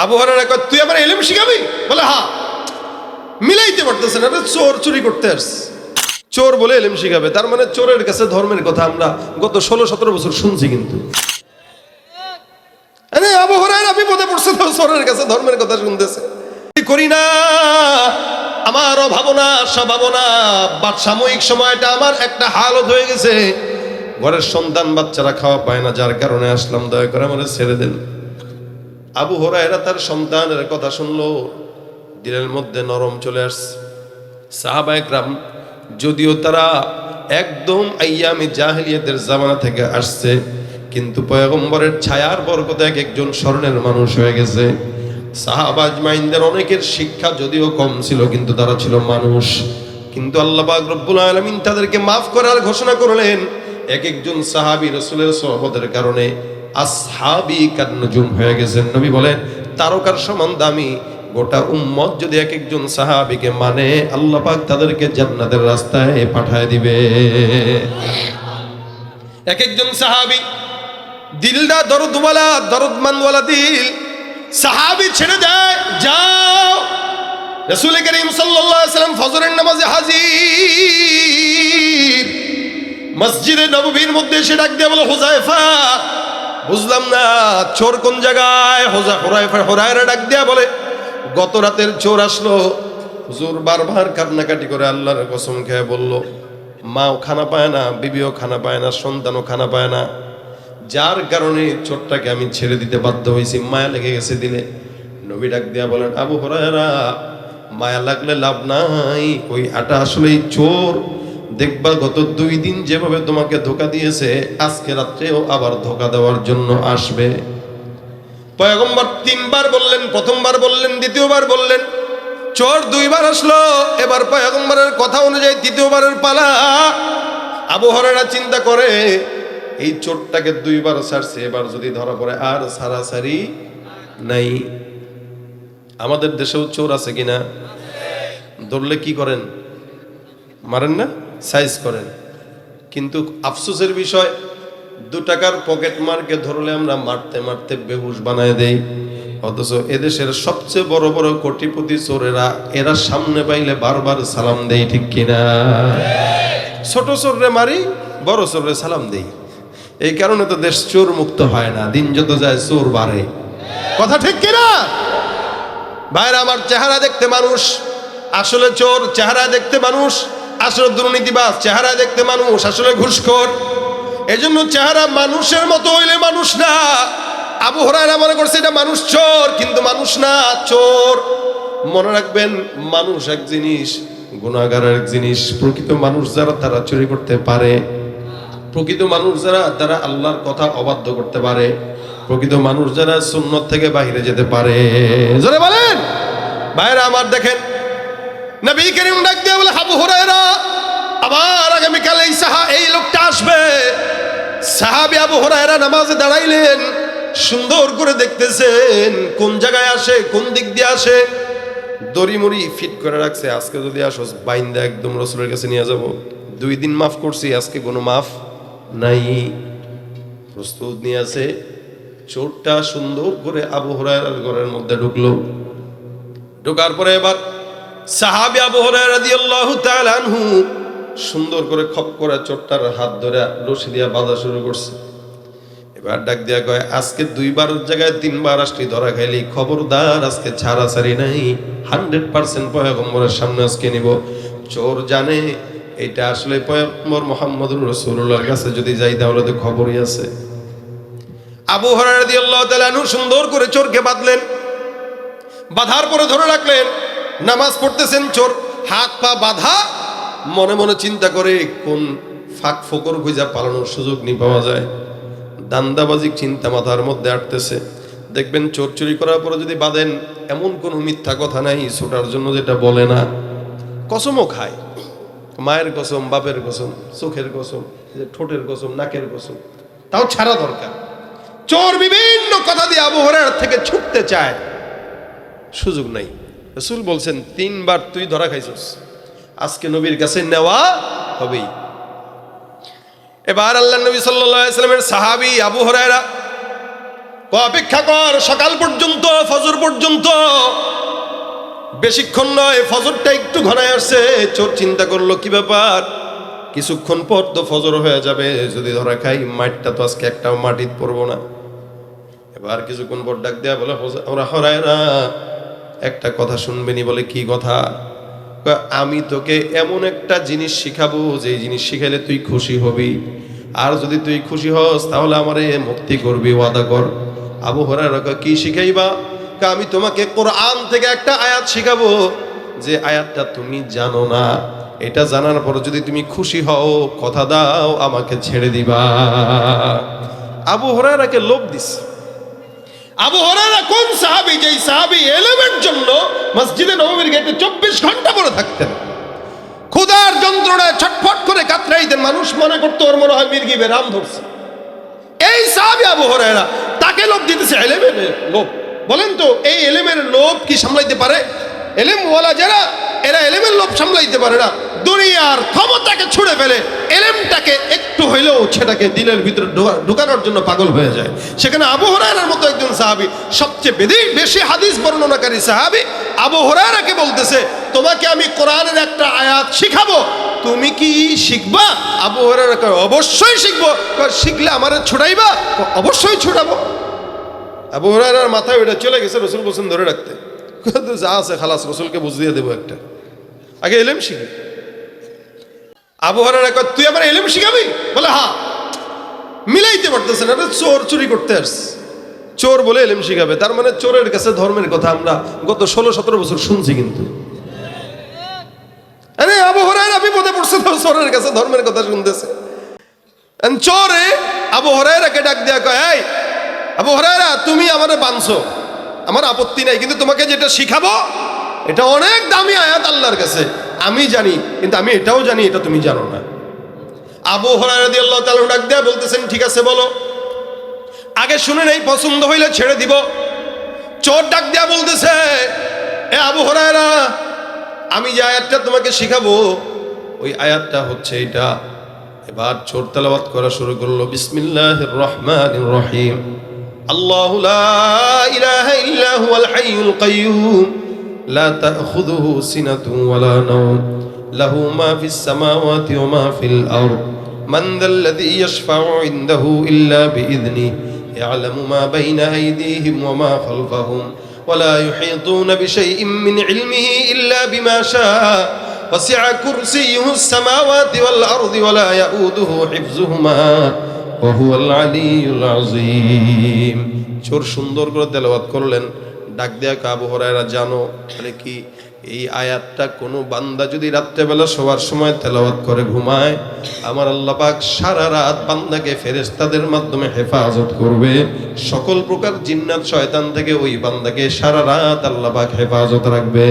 আবু হুরায়রা কয়, তুই আমার ইলম শিখাবি? বলে হ্যাঁ। মিলাইতে পারতেছে না, চোর চুরি করতে আসছে, চোর বলে ইলম শিখাবে। তার মানে চোরের কাছে ধর্মের কথা আমরা গত 16-17 বছর শুনছি। কিন্তু আবু হুরায়রা বিপদে পড়ছে, তো চোরের কাছে ধর্মের কথা শুনতেছে। করি না, আমারও ভাবনা স্বভাবনা বা সাময়িক সময়টা আমার একটা হালত হয়ে গেছে, ঘরের সন্তান বাচ্চারা খাওয়া পায় না, যার কারণে আসলাম, দয়া করে আমারে ছেড়ে দেন। আবু হুরায়রা তার সন্তানের কথা শুনলো, দিলের মধ্যে নরম চলে আসছে। সাহাবায়ে কেরাম যদিও তারা একদম আইয়ামে জাহেলিয়াতের জামানা থেকে আসছে, কিন্তু পয়গম্বরের ছায়ার বরকতে এক একজন স্মরণের মানুষ হয়ে গেছে। সাহাবা আজমাইনদের অনেকের শিক্ষা যদিও কম ছিল, কিন্তু তারা ছিল মানুষ। কিন্তু আল্লাহ পাক রব্বুল আলামিন তাদেরকে মাফ করার ঘোষণা করলেন। এক একজন সাহাবী রাসূলের সোহবতের কারণে আসহাবী কান্নুজুম হয়ে গেছেন। নবী বলেন, তারকার সমান দামি গোটা উম্মত যদি এক একজন সাহাবীকে মানে, আল্লাহ পাক তাদেরকে জান্নাতের রাস্তায় পাঠায় দিবে। এক একজন সাহাবী দিলটা দরদওয়ালা, দরদমন্দওয়ালা দিল, সাহাবী ছেড়ে দেয়, যাও। রাসূল করিম সাল্লাল্লাহু আলাইহি ওয়াসাল্লাম ফজরের নামাজে হাজির, মসজিদে নববীর মধ্যে এসে ডাক দিয়ে বলে, হুযায়ফা, বুঝলাম না চোর কোন জায়গায়? হুরায়রা ডাক দিয়া বলে, গত রাতের চোর আসলো। হুজুর বারবার কান্নাকাটি করে আল্লাহর কসম খেয়ে বলল, মাও খানা পায় না, বিবিও খানা পায় না, সন্তানও খানা পায় না, যার কারণে চোরটাকে আমি ছেড়ে দিতে বাধ্য হয়েছি, মায়া লেগে গেছে দিলে। নবী ডাক দিয়া বলেন, আবু হুরায়রা, মায়া লাগলে লাভ নাই, ওই আটা আসলেই চোর। দেখবা গত 2 দিন যেভাবে তোমাকে ধোকা দিয়েছে, আজকে রাত্রেও আবার ধোকা দেওয়ার জন্য আসবে। পয়গম্বর 3 বার বললেন, প্রথমবার বললেন, দ্বিতীয়বার বললেন, চোর 2 বার আসলো। এবার পয়গম্বরের কথা অনুযায়ী 3য়বারের পালা। আবু হুরায়রা চিন্তা করে, এই চোরটাকে 2 বার ছাড়ছে, এবার যদি ধরা পড়ে আর সারাসারি নাই। আমাদের দেশেও চোর আছে কিনা? ধরলে কি করেন? মারেন না, সাইজ করেন। কিন্তু আফসোসের বিষয়, 2 টাকার পকেট মারকে ধরলে আমরা মারতে মারতে বেহুশ বানায় দেই। অথচ এদেশের সবচেয়ে বড় বড় কোটিপতি চোরেরা, এরা সামনে পাইলে বারবার সালাম দেই, ঠিক কিনা? ছোট চোররে মারি, বড় চোররে সালাম দেই। এই কারণে তো দেশ চোর মুক্ত হয় না, দিন যত যায় চোর বাড়ে। কথা ঠিক কিনা? ভাইরা আমার, চেহারা দেখতে মানুষ, আসলে চোর। চেহারা দেখতে মানুষ, আসলে দুর্নীতিবাজ। চেহারা দেখতে মানুষ, আসলে ঘুষখোর। এজন্য চেহারা মানুষের মতো হইলে মানুষ না। আবু হুরায়রা মনে করছে এটা মানুষ, চোর কিন্তু মানুষ না, চোর। মনে রাখবেন, মানুষ এক জিনিস, গুনাহগার এক জিনিস। প্রকৃত মানুষ যারা, তারা চুরি করতে পারে। প্রকৃত মানুষ যারা, তারা আল্লাহর কথা অবাধ্য করতে পারে। প্রকৃত মানুষ যারা সুন্নত থেকে বাইরে যেতে পারে। জোরে বলেন। ভাইরা আমার, দেখেন নবী করিম ডাক দিয়ে বলে, আবু হুরায়রা, আবার আগামীকাল এই লোকটা আসবে। সাহাবী আবু হুরায়রা নামাজে দাঁড়াইলেন, সুন্দর করে দেখতেছেন কোন জায়গায় আসে, কোন দিক দিয়ে আসে। দড়ি মুড়ি ফিট করে রাখছে, আজকে যদি আসোস বাইন্দা একদম রাসূলের কাছে নিয়ে যাব। 2 দিন মাফ করছি, আজকে কোনো মাফ নাই। প্রস্তুত নিয়ে আছে। চোরটা সুন্দর করে আবু হুরায়রার ঘরের মধ্যে ঢুকলো। ঢোকার পরে এবার সাহাবী আবু হুরায়রা রাদিয়াল্লাহু তাআলা আনহু সুন্দর করে খপ করে চোরটার হাত ধরে রশি দিয়া বাঁধা শুরু করছে। এবার ডাক দিয়া কয়, আজকে 2 বারের জায়গায় 3 বার আসলি ধরা খাইলি, খবরদার, আজকে ছাড়াছাড়ি নাই। 100% পয়গম্বরের সামনে আজকে নিব। চোর জানে এটা আসলে পয়গম্বর মুহাম্মদুর রাসূলুল্লাহর কাছে যদি যাই তাহলে তো খবরই আছে। আবু হুরায়রা রাদিয়াল্লাহু তাআলা আনহু সুন্দর করে চোরকে বাঁধলেন। বাঁধার পরে ধরে রাখলেন। নামাজ পড়তেছেন, চোর হাত পা বাঁধা, মনে মনে চিন্তা করে কোন ফাঁক ফোকর খুঁজা পালানোর সুযোগ নি পাওয়া যায়। দান্দাবাজিক চিন্তা মাথার মধ্যে আটতেছে। দেখবেন চোর চুরি করার পরে যদি বাঁধেন, এমন কোনো মিথ্যা কথা নাই ছোটার জন্য যেটা বলে না। কসমও খায়, মায়ের কসম, বাপের কসম, চোখের কসম, ঠোঁটের কসম, নাকের কসম, তাও ছাড়া দরকার। চোর বিভিন্ন কথা দিয়ে আবু হুরায়রা থেকে ছুটতে চায়, সুযোগ নাই। রাসূল বলছেন 3 বার তুই ধরা খাইছস, আজকে নবীর কাছে নেওয়া হবেই। এবার আল্লাহর নবী সাল্লাল্লাহু আলাইহি ওয়াসাল্লামের সাহাবী আবু হুরায়রা, অপেক্ষা কর, সকাল পর্যন্ত, ফজর পর্যন্ত, বেশিক্ষণ নয়, ফজরটা একটু ঘনায় আসছে। চোর চিন্তা করলো কি ব্যাপার, কিছুক্ষণ পর তো ফজর হয়ে যাবে, যদি ধরা খাই মাঠটা তো আজকে একটাও মাটিতে পড়বো না। এবার কিছুক্ষণ পর ডাক দেয়া বলে, ওরা হরায়রা একটা কথা শুনবেনি। বলে কি কথা? আমি তোকে এমন একটা জিনিস শিখাবো যে জিনিস শিখাইলে তুই খুশি হবি, আর যদি তুই খুশি হস তাহলে আমারে মুক্তি করবি, ওয়াদা কর। আবু হুরায়রা কি শিখাইবা? আমি তোমাকে কোরআন থেকে একটা আয়াত শিখাবো, যে আয়াতটা তুমি জানো না, এটা জানার পর যদি তুমি খুশি হও কথা দাও আমাকে ছেড়ে দিবা। আবু হুরায়রাকে লোভ দিস। আবু হুরায়রা কোন সাহাবী, যেই সাহাবী ইলমের জন্য মসজিদে নববীর গেটে 24 ঘন্টা পড়ে থাকতেন, ক্ষুধার যন্ত্রণায় ছটফট করে কাতরাইতেন, মানুষ মনে করতো ওর মনে হয় মির্গি বেরাম ধরছে। এই সাহাবী আবু হুরায়রা, তাকে লোভ দিতেছে ইলমের লোভ। বলেন তো এই ইলমের লোভ কি সামলাইতে পারে? ইলম ওয়ালা যারা, এরা ইলমের লোভ সামলাইতে পারে না। দুনিয়ার ক্ষমতাকে ছুঁড়ে ফেলে ইলমটাকে একটু হইলেও সেটাকে দিলের ভিতরে ঢুকানোর জন্য পাগল হয়ে যায়। সেখানে আবু হুরায়রার মতো একজন সাহাবী, সবচেয়ে বেশি হাদিস বর্ণনাকারী সাহাবী, আবু হুরায়রাকে বলতেছে, তোমাকে আমি কোরআনের একটা আয়াত শিখাবো, তুমি কি শিখবা? আবু হুরায়রা কয়, অবশ্যই শিখবো। শিখলে আমারে ছুটাইবা? অবশ্যই ছুটাবো। আবু হুরায়রার মাথায় ওইটা চলে গেছে, রসুল বলছেন ধরে রাখতে, যা আছে খালাস, রসুলকে বুঝিয়ে দেবো একটা, আগে ইলম শিখি। আবু হুরায়রা কয়, তুই আমার ইলম শিখাবি? বলে হ্যাঁ। মিলাইতে পারতেছে না, চোর চুরি করতে আসছে, চোর বলে ইলম শিখাবে, তার মানে চোরের কাছে ধর্মের কথা আমরা গত 16-17 বছর শুনছি। কিন্তু আরে আবু হুরায়রা বিপদে পড়ছে, তো চোরের কাছে ধর্মের কথা শুনতেছে। চোরে আবু হুরায়রাকে ডাক দেয়া কয়, এই আবু হুরায়রা, তুমি আমারে বানছো, আমার আপত্তি নাই, কিন্তু তোমাকে যেটা শিখাবো এটা অনেক দামি আয়াত আল্লাহর কাছে, আমি জানি, কিন্তু আমি এটাও জানি এটা তুমি জানো না। আবু হুরায়রা রাদিয়াল্লাহু তাআলা ডাক দেয়া বলতেছেন, ঠিক আছে বলো, আগে শুনে নেই, পছন্দ হইলে ছেড়ে দিব। চোর ডাক দেয়া বলতেছে, এ আবু হুরায়রা, আমি যে আয়াতটা তোমাকে শিখাবো ওই আয়াতটা হচ্ছে এটা। এবার চোর তেলাওয়াত করা শুরু করলো, বিসমিল্লাহির রহমানির রহিম, আল্লাহু লা ইলাহা ইল্লা হুয়াল হাইয়ুল কাইয়্যুম লা তাখুযুহু সিনাতুন ওয়ালা নাওম লাহু মা ফিস সামাওয়াতি ওয়া মা ফিল আরদ মান যাল্লাযী ইয়াশফা'ু ইনদাহু ইল্লা বিইذনিহি ইয়ালামু মা বাইনা আইদিহিম ওয়া মা খালফাহুম ওয়া লা ইউহীতুনা বিশাইইন মিন ইলমিহি ইল্লা বিমা শাআ ওয়াসি'a কুরসিয়্যুহুস সামাওয়াতি ওয়াল আরদি ওয়া লা ইয়াউদুহু হিফযুহুমা ওয়া হুয়াল আলিয়্যুল আযীম। চোর সুন্দর করে তেলাওয়াত করলেন। ডাক দেয়া আবু হুরায়রা, জানো মানে কি এই আয়াতটা কোনো বান্দা যদি রাত্রেবেলা শোয়ার সময় তেলাওয়াত করে ঘুমায়, আমার আল্লাহ পাক সারা রাত বান্দাকে ফেরেশতাদের মাধ্যমে হেফাজত করবে, সকল প্রকার জিন্নাত শয়তান থেকে ওই বান্দাকে সারা রাত আল্লাহ পাক হেফাজত রাখবে।